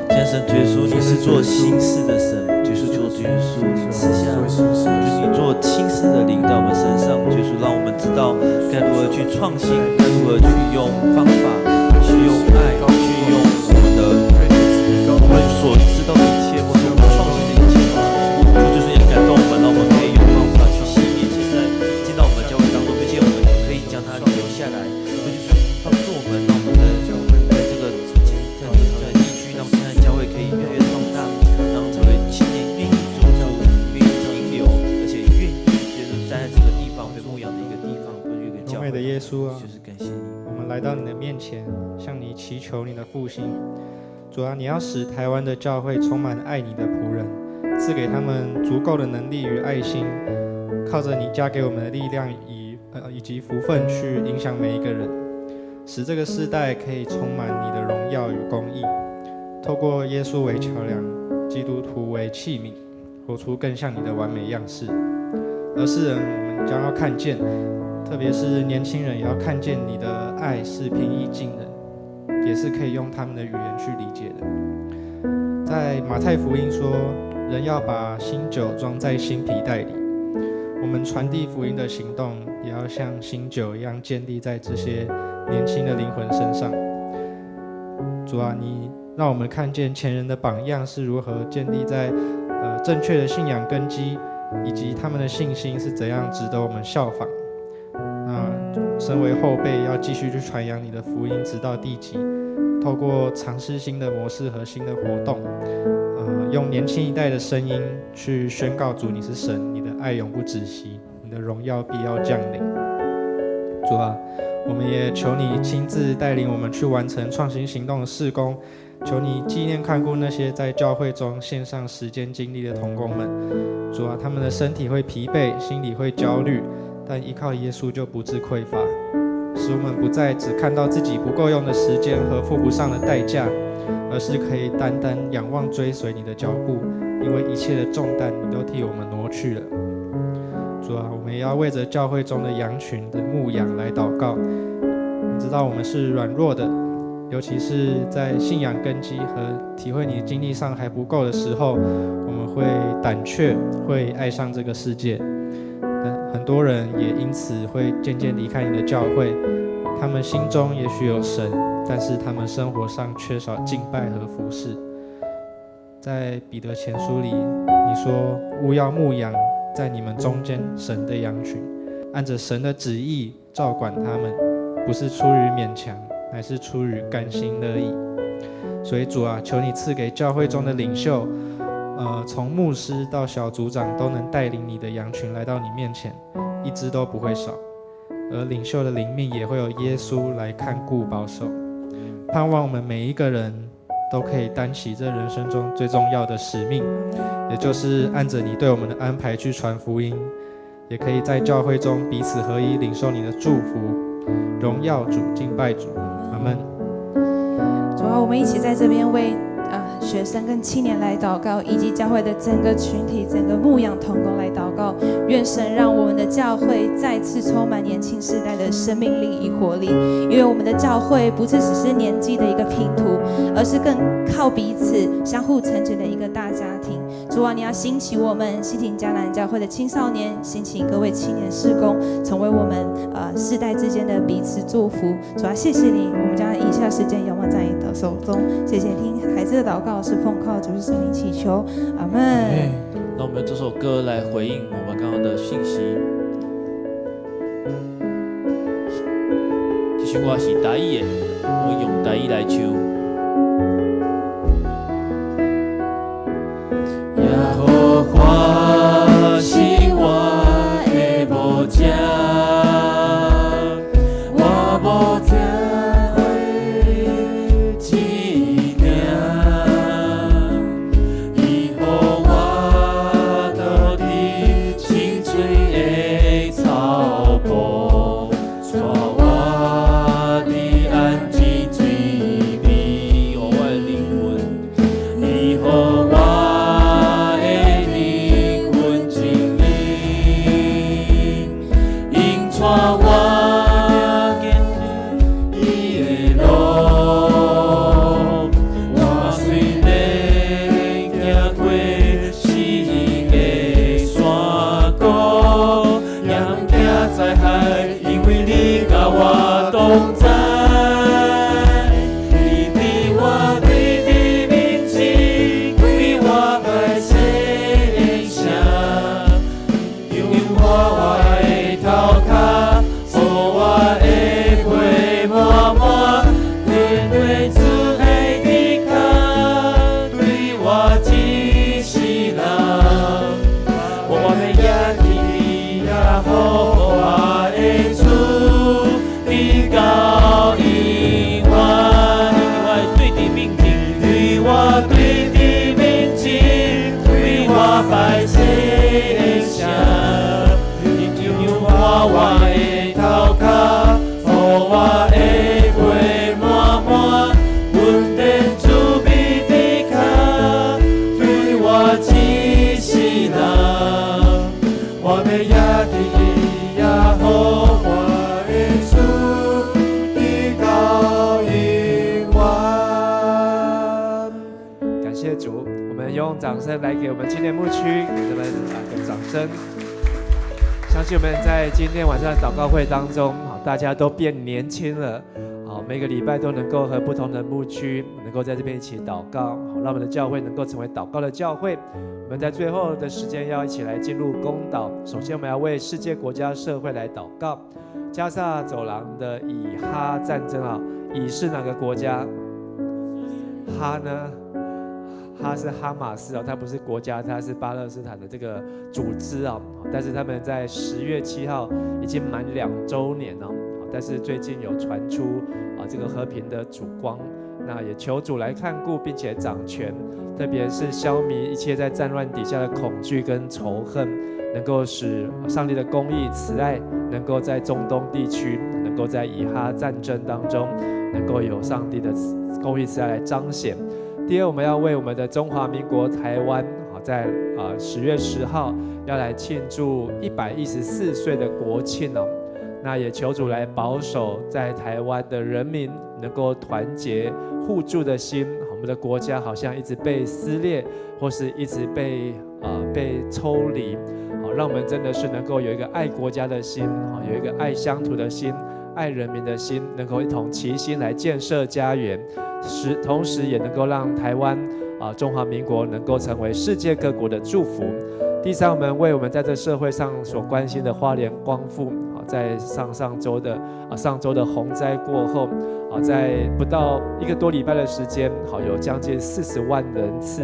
天神耶稣，你是做新事的神，耶稣求主耶稣，你赐下，就是你做新事的灵到我们身上，耶稣让我们知道该如何去创新，该如何去用方法，去用爱，去用我们所知道的一切，或者我们创新的一切，就是也感动我们，让我们可以用方法去吸引现在进到我们的教会当中，并且我们可以将它留下来，就是帮助我们，让我们在这个在地区，让现在教会可以越来越壮大，让这位青年愿意驻足，愿意停留，而且愿意就是站在这个地方被牧养的一个地方，或者一个教会。美的耶稣啊，就是感谢你，我们来到你的面前，向你祈求你的复兴。主啊，你要使台湾的教会充满爱你的仆人，赐给他们足够的能力与爱心，靠着你加给我们的力量以及福分去影响每一个人，使这个世代可以充满你的荣耀与公义。透过耶稣为桥梁，基督徒为器皿，活出更像你的完美样式。而世人我们将要看见，特别是年轻人也要看见你的爱是平易近人，也是可以用他们的语言去理解的。在马太福音说，人要把新酒装在新皮袋里。我们传递福音的行动，也要像新酒一样建立在这些年轻的灵魂身上。主啊，你让我们看见前人的榜样是如何建立在正确的信仰根基，以及他们的信心是怎样值得我们效仿。身为后辈，要继续去传扬你的福音，直到地极。透过尝试新的模式和新的活动，用年轻一代的声音去宣告主你是神，你的爱永不止息，你的荣耀必要降临。主啊，我们也求你亲自带领我们去完成创新行动的事工，求你纪念看顾那些在教会中献上时间精力的同工们。主啊，他们的身体会疲惫，心里会焦虑，但依靠耶稣就不致匮乏，使我们不再只看到自己不够用的时间和付不上的代价，而是可以单单仰望追随你的脚步，因为一切的重担你都替我们挪去了。主啊，我们也要为着教会中的羊群的牧养来祷告。你知道我们是软弱的，尤其是在信仰根基和体会你的经历上还不够的时候，我们会胆怯，会爱上这个世界。很多人也因此会渐渐离开你的教会，他们心中也许有神，但是他们生活上缺少敬拜和服侍。在彼得前书里，你说务要牧养在你们中间神的羊群，按着神的旨意照管他们，不是出于勉强，乃是出于甘心乐意。所以主啊，求你赐给教会中的领袖，从牧师到小组长都能带领你的羊群来到你面前，一只都不会少。而领袖的灵命也会有耶稣来看顾保守。盼望我们每一个人都可以担起这人生中最重要的使命，也就是按着你对我们的安排去传福音，也可以在教会中彼此合一，领受你的祝福，荣耀主，敬拜主。阿们。主啊，我们一起在这边为学生跟青年来祷告，以及教会的整个群体、整个牧养同工来祷告。愿神让我们的教会再次充满年轻世代的生命力与活力，因为我们的教会不只是年纪的一个拼图，而是更靠彼此相互成全的一个大家庭。主啊，你要兴起我们西亭迦南教会的青少年，兴起各位青年事工，成为我们世代之间的彼此祝福。主啊，谢谢你，我们将以下时间仰望在你的手中。谢谢听孩子的祷告是奉靠主圣灵祈求，阿们。那我们用这首歌来回应我们刚刚的信息。这首歌是台语的，我用台语来唱。耶和华是我的牧者，我无惊畏一定。伊予我倒伫青翠的草坡，带我伫安静水边，我的灵魂，伊予我。掌声来给我们青年牧区，给他们个掌声。相信我们在今天晚上的祷告会当中，大家都变年轻了。好，每个礼拜都能够和不同的牧区能够在这边一起祷告，好，让我们的教会能够成为祷告的教会。我们在最后的时间要一起来进入公祷。首先，我们要为世界国家社会来祷告。加萨走廊的以哈战争啊，以是哪个国家？哈呢？哈是哈马斯哦，它不是国家，它是巴勒斯坦的这个组织啊。但是他们在10月7号已经满2周年了，但是最近有传出这个和平的曙光，那也求主来看顾并且掌权，特别是消弭一切在战乱底下的恐惧跟仇恨，能够使上帝的公义慈爱能够在中东地区，能够在以哈战争当中，能够有上帝的公义慈爱来彰显。第二，我们要为我们的中华民国台湾，在10月10号要来庆祝114岁的国庆哦。那也求主来保守在台湾的人民能够团结互助的心。我们的国家好像一直被撕裂，或是一直被抽离。好，让我们真的是能够有一个爱国家的心，有一个爱乡土的心，爱人民的心，能够一同齐心来建设家园。同时也能够让台湾中华民国能够成为世界各国的祝福。第三，我们为我们在这社会上所关心的花莲光复，在上周的洪灾过后，在不到1个多礼拜的时间，有将近40万人次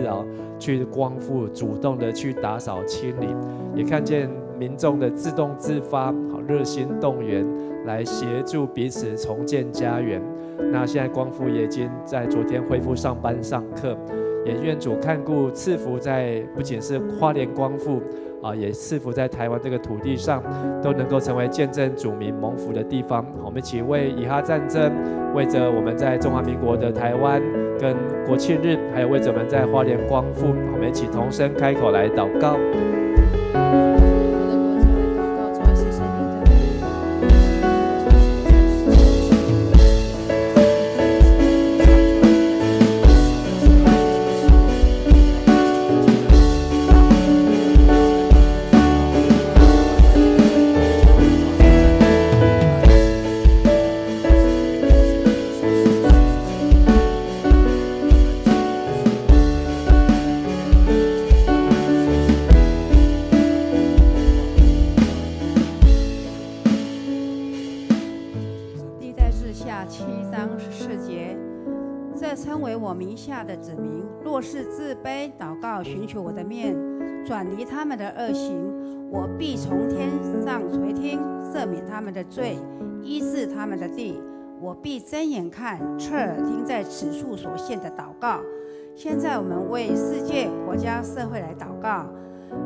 去光复，主动的去打扫清理，也看见民众的自动自发，热心动员来协助彼此重建家园。那现在光复也已经在昨天恢复上班上课，也愿主看顾赐福在不仅是花莲光复也赐福在台湾这个土地上，都能够成为见证主名蒙福的地方。我们一起为以哈战争，为着我们在中华民国的台湾跟国庆日，还有为着我们在花莲光复，我们一起同声开口来祷告。名下的子民，若是自卑祷告，寻求我的面，转离他们的恶行，我必从天上垂听，赦免他们的罪，医治他们的地。我必睁眼看，侧耳听在此处所献的祷告。现在我们为世界、国家、社会来祷告。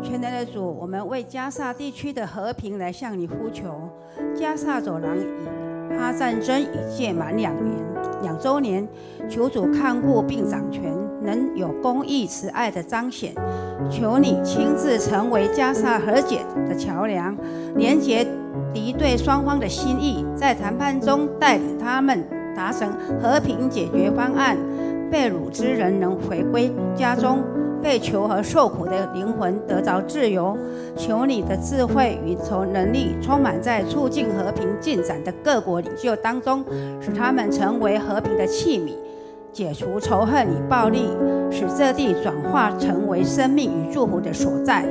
全能的主，我们为加萨地区的和平来向你呼求。加萨走廊哈战争已届满2周年，求主看顾并掌权，能有公义慈爱的彰显。求你亲自成为加萨和解的桥梁，连结敌对双方的心意，在谈判中带领他们达成和平解决方案，被掳之人能回归家中，被囚和受苦的灵魂得着自由。求你的智慧与能力充满在促进和平进展的各国领袖当中，使他们成为和平的器皿，解除仇恨与暴力，使这地转化成为生命与祝福的所在。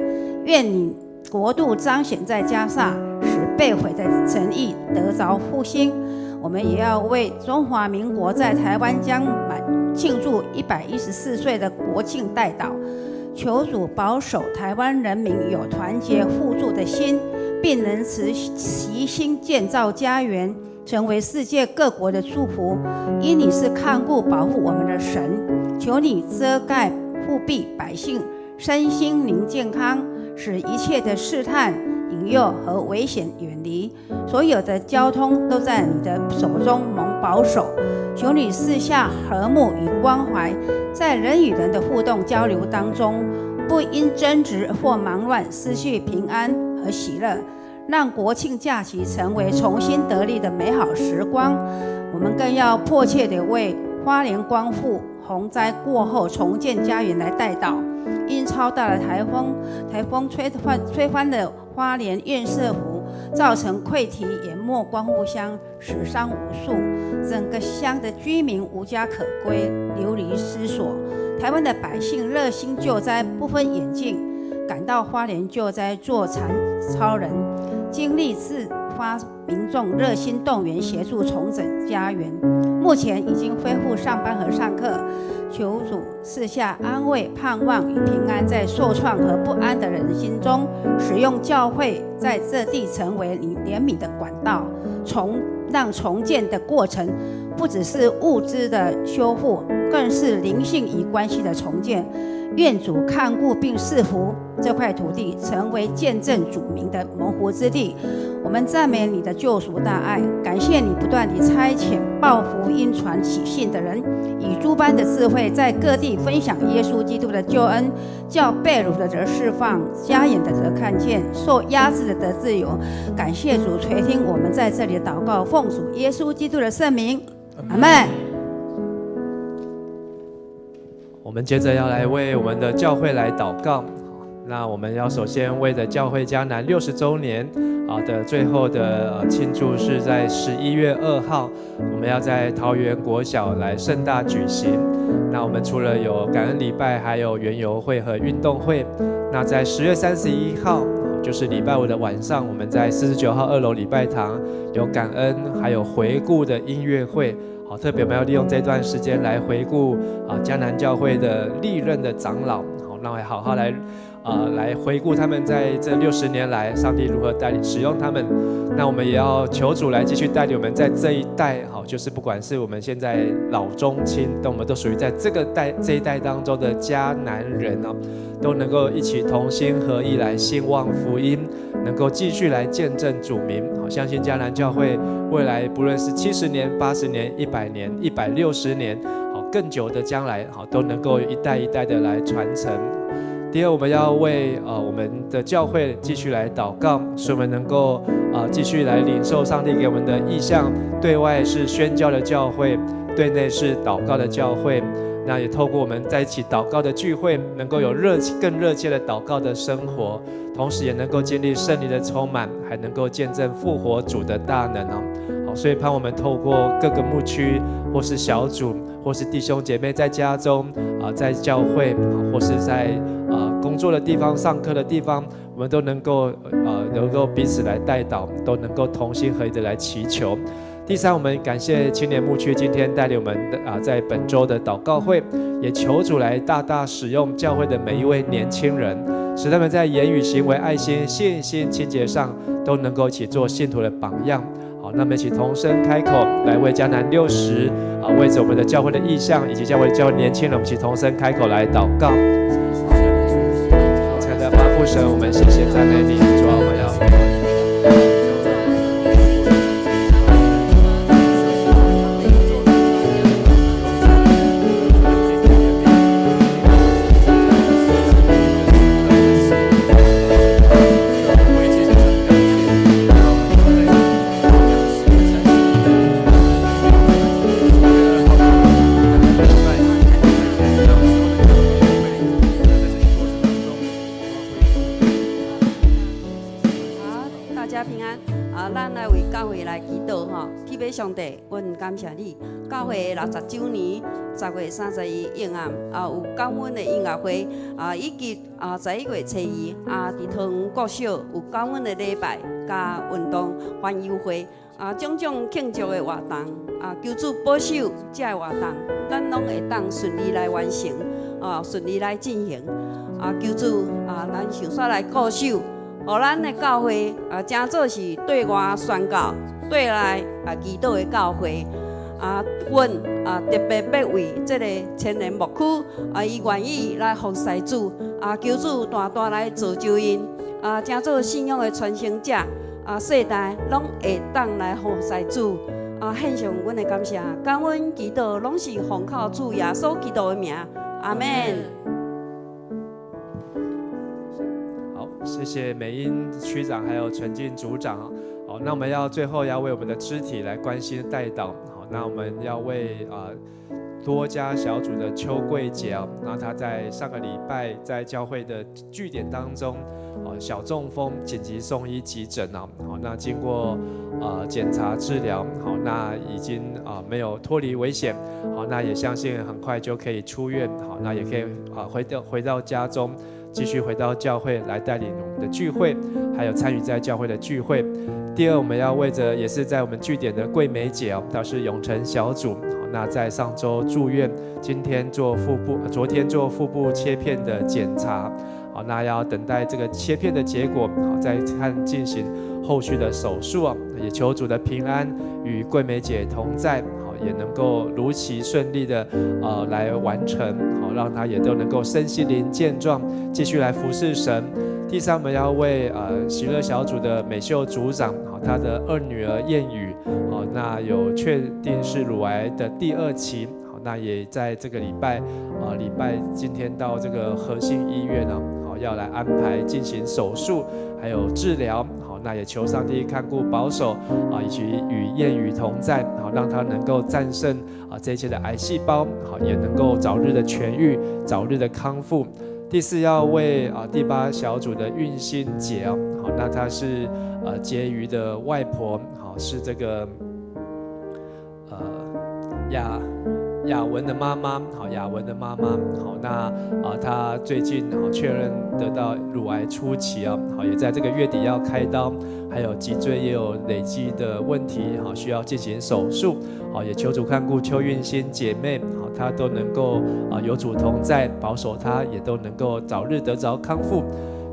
愿你国度彰显在加萨，使被毁的诚意得着复兴。我们也要为中华民国在台湾将庆祝114岁的国庆代祷，求主保守台湾人民有团结互助的心，并能齐心建造家园，成为世界各国的祝福。因你是看顾保护我们的神，求你遮盖护庇百姓身心灵健康，使一切的试探、引诱和危险远离。所有的交通都在你的手中蒙保守。求你赐下和睦与关怀，在人与人的互动交流当中，不因争执或忙乱失去平安和喜乐，让国庆假期成为重新得力的美好时光。我们更要迫切地为花莲光复洪灾过后重建家园来代祷。因超大的台风吹翻了花莲堰塞湖，造成溃堤淹没光复乡，死伤无数，整个乡的居民无家可归，流离失所。台湾的百姓热心救灾，不分远近，赶到花莲救灾做残超人，经历自发民众热心动员，协助重整家园。目前已经恢复上班和上课。求主赐下安慰、盼望与平安，在受创和不安的人心中，使用教会在这地成为你怜悯的管道，让重建的过程不只是物质的修复，更是灵性与关系的重建。愿主看顾并赐福这块土地，成为见证主名的蒙福之地。我们赞美你的救赎大爱，感谢你不断地差遣报福音传喜信的人，以诸般的智慧在各地分享耶稣基督的救恩，叫被掳的得释放，瞎眼的得看见，受压制的得自由。感谢主垂听我们在这里的祷告，奉主耶稣基督的圣名，阿们。我们接着要来为我们的教会来祷告。那我们要首先为的教会迦南60周年的最后的庆祝是在11月2号，我们要在桃园国小来盛大举行。那我们除了有感恩礼拜，还有园游会和运动会。那在10月31号，就是礼拜五的晚上，我们在49号2楼礼拜堂有感恩还有回顾的音乐会。好，特别我们要利用这段时间来回顾迦南教会的历任的长老，好，那我好好来回顾他们在这60年来，上帝如何带领使用他们。那我们也要求主来继续带领我们在这一代，好，就是不管是我们现在老中青，但我们都属于在这一代当中的迦南人哦，都能够一起同心合意来兴旺福音，能够继续来见证主名。好，相信迦南教会未来不论是70年、80年、100年、160年，好，更久的将来，好，都能够一代一代的来传承。第二，我们要为我们的教会继续来祷告，使我们能够继续来领受上帝给我们的意向，对外是宣教的教会，对内是祷告的教会。那也透过我们在一起祷告的聚会，能够有更热切的祷告的生活，同时也能够经历圣灵的充满，还能够见证复活主的大能哦。好，所以盼我们透过各个牧区，或是小组，或是弟兄姐妹在家中在教会，或是在工作的地方、上课的地方，我们都能够彼此来代祷，都能够同心合一的来祈求。第三，我们感谢青年牧区今天带领我们在本周的祷告会，也求主来大大使用教会的每一位年轻人，使他们在言语、行为、爱心、信心、清洁上都能够一起做信徒的榜样。好，那么一起同声开口来为迦南60为着我们的教会的意向以及教会年轻人，我们一起同声开口来祷告。亲爱的爸父神，我们谢谢赞美你，主啊，我们要。上帝，阮感谢你。教会60周年，10月31映暗，有感恩的音乐会，以及11月初2，伫桃园国小有感恩的礼拜加运动欢游会，种种庆祝的活动，求主保守这个活动，咱拢会当顺利来完成，顺利来进行。求主咱想煞来固守，互咱的教会真做是对外宣告。对内祈祷的教会，阮特别要为这个青年牧区，伊愿意来服侍主，求主大大来造就因，真做信仰的传承者，世代拢会当来服侍主，献上阮的感谢，感恩祈祷拢是奉靠主耶稣基督的名，阿门。好，谢谢美英区长还有纯进组长。好，那我们最后要为我们的肢体来关心代祷。好，那我们要为多家小组的邱桂姐那她在上个礼拜在教会的据点当中，小中风紧急送医急诊好，那经过检查治疗，好，那已经没有脱离危险，好，那也相信很快就可以出院，好，那也可以回到家中。继续回到教会来带领我们的聚会，还有参与在教会的聚会。第二，我们要为着也是在我们据点的桂梅姐她是永成小组，那在上周住院，今天做昨天做腹部切片的检查，好，那要等待这个切片的结果，好，再看进行后续的手术也求主的平安与桂梅姐同在。也能够如期顺利的来完成，好，让他也都能够身心灵健壮，继续来服侍神。第三，我们要为喜乐小组的美秀组长，好，他的2女儿燕语，好，那有确定是乳癌的第2期，好，那也在这个礼拜今天到这个和信医院好，要来安排进行手术，还有治疗。那也求上帝看顾保守以及与燕语同在，好，让他能够战胜这一切的癌细胞，好，也能够早日的痊愈，早日的康复。第四，要为第8小组的运心姐好，那她是婕妤的外婆，好，是这个雅文的妈妈，好，雅文的妈妈，好，那她最近确认得到乳癌初期好，也在这个月底要开刀，还有脊椎也有累积的问题，好，需要进行手术，好，也求主看顾邱运心姐妹，好，她都能够有主同在，保守她，也都能够早日得着康复。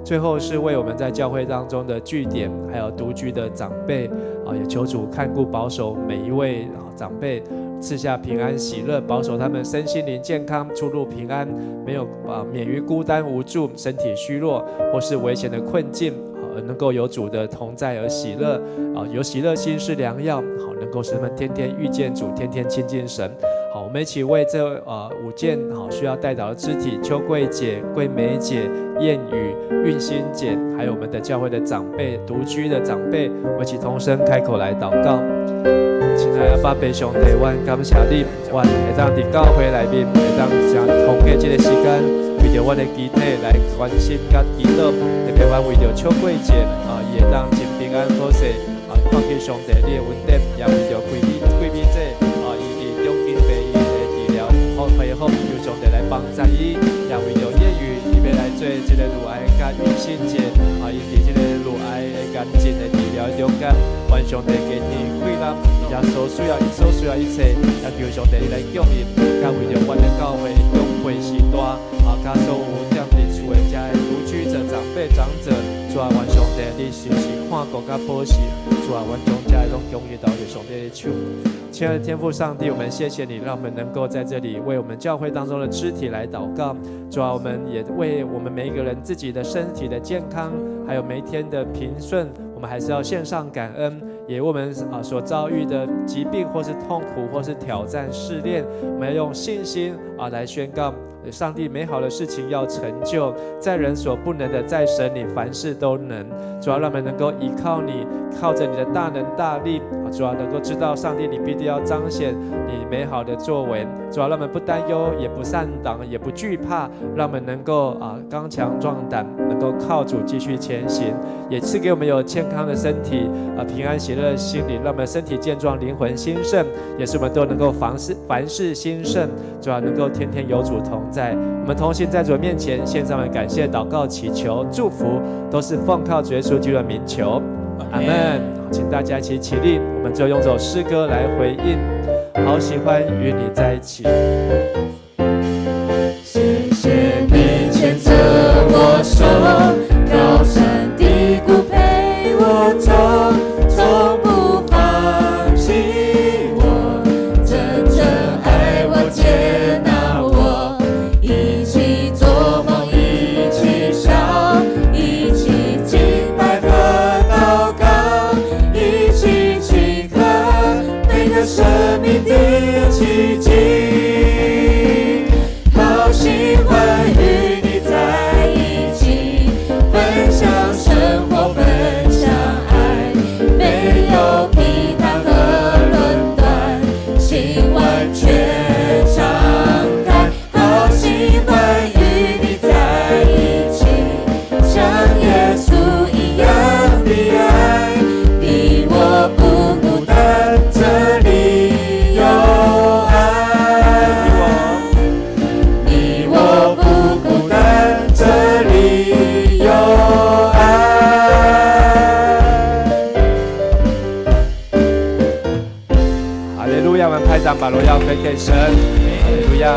最后是为我们在教会当中的据点，还有独居的长辈，也求主看顾保守每一位长辈，赐下平安喜乐，保守他们身心灵健康，出入平安，没有免于孤单无助，身体虚弱或是危险的困境，而能够有主的同在而喜乐，有喜乐心是良药，好，能够使他们天天遇见主，天天亲近神。好，我们一起为这5件好需要代祷的肢体，邱桂姐、桂梅姐、燕语、运心姐，还有我们的教会的长辈、独居的长辈，我们一起同声开口来祷告。亲爱的爸爸上帝，阮感谢你，阮会当伫教会内面，会当将同过这个时间，为着阮的肢体来关心甲祈祷，特别阮为着邱桂姐伊会当真平安好势看见上帝你的恩典，也为着桂美姐伊伫中经病院的治疗恢复，求上帝来帮助伊，也为着业余伊要来做这个乳癌甲运心姐伊伫这个乳癌的癌症的治疗中间，愿上帝给你快乐。工，也所需要一切，也求上帝来供应，甲为着阮的教会用会时代，甲所有踮伫厝的遮的独居者、长辈、长者，主啊，愿上帝你时时看顾甲保守，主啊，愿将遮拢供应到着上帝的手。亲爱的天父上帝，我们谢谢你，让我们能够在这里为我们教会当中的肢体来祷告。主啊，我们也为我们每一个人自己的身体的健康，还有每一天的平顺，我们还是要献上感恩。也为我们所遭遇的疾病或是痛苦或是挑战试炼，我们要用信心来宣告上帝美好的事情要成就，在人所不能的，在神你凡事都能。主要让我们能够依靠你，靠着你的大能大力，主要能够知道上帝你必定要彰显你美好的作为。主要让我们不担忧，也不散党，也不惧怕，让我们能够刚强壮胆，能够靠主继续前行。也赐给我们有健康的身体，平安喜乐的心灵，让我们身体健壮，灵魂兴盛，也是我们都能够凡事兴盛。主要能够天天有主同在，我们同行在主面前，献上我们感谢、祷告、祈求、祝福，都是奉靠主耶稣基督的名求，阿们。请大家一起起立，我们就用这首诗歌来回应。好喜欢与你在一起。谢谢你牵着我手，高山低谷陪我走，从不放弃我，真正爱我接纳我，一起做梦，一起笑，一起敬拜和祷告，一起庆贺每个生命的奇迹。好喜欢与你在一起，分享生活，分享爱，没有批判和论断，心完全敞开。好喜欢与你在一起，像耶稣一样的爱，你我不孤单，这里有爱。你我不孤单，这里有爱。哈利路亚！我们拍掌，把荣耀归给神。哈利路亚！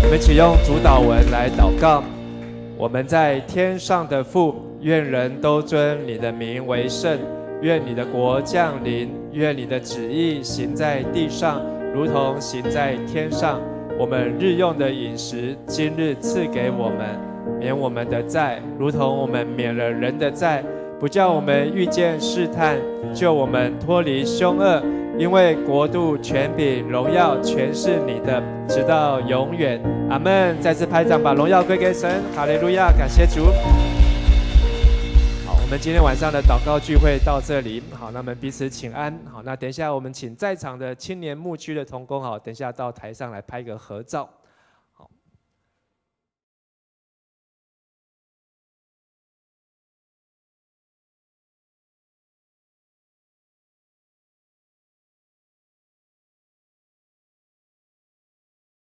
我们一起用主祷文来祷告。我们在天上的父，愿人都尊你的名为圣。愿你的国降临，愿你的旨意行在地上，如同行在天上。我们日用的饮食，今日赐给我们，免我们的债，如同我们免了人的债，不叫我们遇见试探，救我们脱离凶恶。因为国度、权柄、荣耀，全是你的，直到永远。阿们。再次拍掌，把荣耀归给神。哈利路亚，感谢主。好，我们今天晚上的祷告聚会到这里。好，那我们彼此请安。好，那等一下我们请在场的青年牧区的同工，好，等一下到台上来拍个合照。